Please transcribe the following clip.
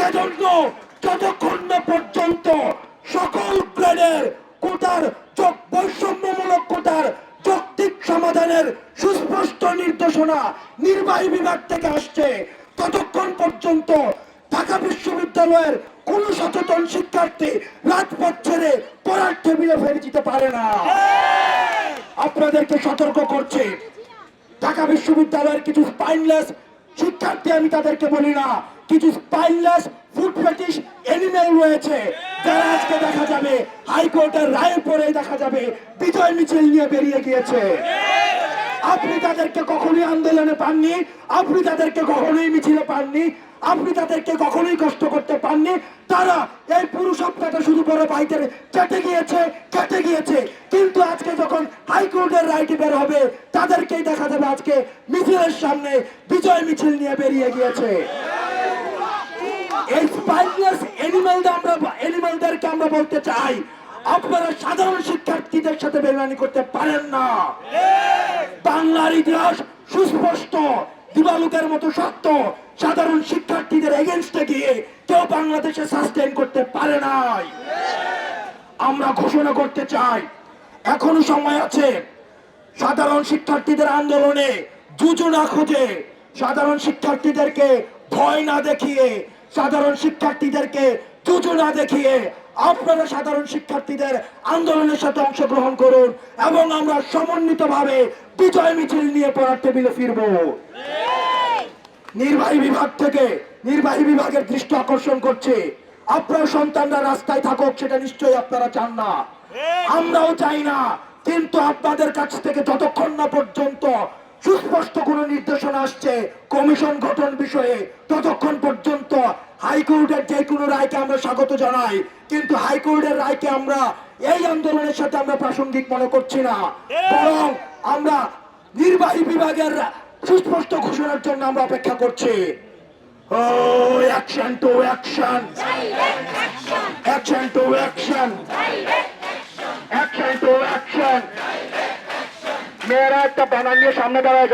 সেজন্য যতক্ষণ না পর্যন্ত সকল গ্রেডের কোটার বৈষম্যমূলক কোটার যৌক্তিক সমাধানের সুস্পষ্ট নির্দেশনা নির্বাহী বিভাগ থেকে আসছে, ততক্ষণ পর্যন্ত ঢাকা বিশ্ববিদ্যালয়ের কোন সচেতন শিক্ষার্থী রাজপথ ছেড়ে পড়ার টেবিলে ফিরে যেতে পারে না। আপনাদেরকে সতর্ক করছে, ঢাকা বিশ্ববিদ্যালয়ের কিছু স্পাইনলেস শিক্ষার্থী, আমি তাদেরকে বলি না, কিছু স্পাইনলেস ফুড ফেটিশ এনিমেল রয়েছে, যারা আজকে দেখা যাবে হাইকোর্টের রায়ের পরে দেখা যাবে বিজয় মিছিল নিয়ে বেরিয়ে গিয়েছে। আপনি তাদেরকে কখনোই আন্দোলনে পাননি, আপনি তাদেরকে কখনোই মিছিলে পাননি, আপনি তাদেরকে কখনোই কষ্ট করতে পাননি। তারা এই পুরো সপ্তাহটা শুধু বড় ভাইদের কেটে গিয়েছে, কিন্তু আজকে যখন হাইকোর্টের রায়টি বের হবে তাদেরকেই দেখা যাবে আজকে মিছিলের সামনে বিজয় মিছিল নিয়ে বেরিয়ে গিয়েছে। এই স্পাইনলেস এনিমেলদেরকে আমরা বলতে চাই, আপনারা সাধারণ শিক্ষার্থীদের সাথে বেইমানি করতে পারেন না। বাংলার ইতিহাস সুস্পষ্ট, দিবালুকের মতো সত্য, সাধারণ শিক্ষার্থীদের এগেইনস্টে গিয়ে কেউ বাংলাদেশে সাস্টেইন করতে পারে নাই। আমরা ঘোষণা করতে চাই, এখনো সময় আছে। সাধারণ শিক্ষার্থীদের আন্দোলনে জুজু না খুঁজে, সাধারণ শিক্ষার্থীদেরকে ভয় না দেখিয়ে, সাধারণ শিক্ষার্থীদেরকে জুজু না দেখিয়ে আপনারা সাধারণ শিক্ষার্থীদের আন্দোলনের সাথে অংশগ্রহণ করুন এবং আমরা সমন্বিতভাবে বিজয় মিছিল নিয়ে পড়ার টেবিলে ফিরব। নির্বাহী বিভাগের দৃষ্টি আকর্ষণ করছে, আপনার সন্তানরা রাস্তায় থাকুক, সেটা নিশ্চয়ই আপনারা চান না, আমরাও চাই না। কিন্তু আপনাদের কাছ থেকে যতক্ষণ না পর্যন্ত সুস্পষ্ট কোন নির্দেশনা আসছে কমিশন গঠন বিষয়ে, ততক্ষণ পর্যন্ত হাইকোর্টের যে কোনো রায়কে আমরা স্বাগত জানাই, কিন্তু হাইকোর্টের রায়কে আমরা এই আন্দোলনের সাথে আমরা প্রাসঙ্গিক মনে করছি না, বরং আমরা নির্বাহী বিভাগের সুস্পষ্ট ঘোষণার জন্য আমরা অপেক্ষা করছি। Action to action, action to action, action to action. মেয়েরা একটা ব্যানার নিয়ে সামনে দাঁড়ায়।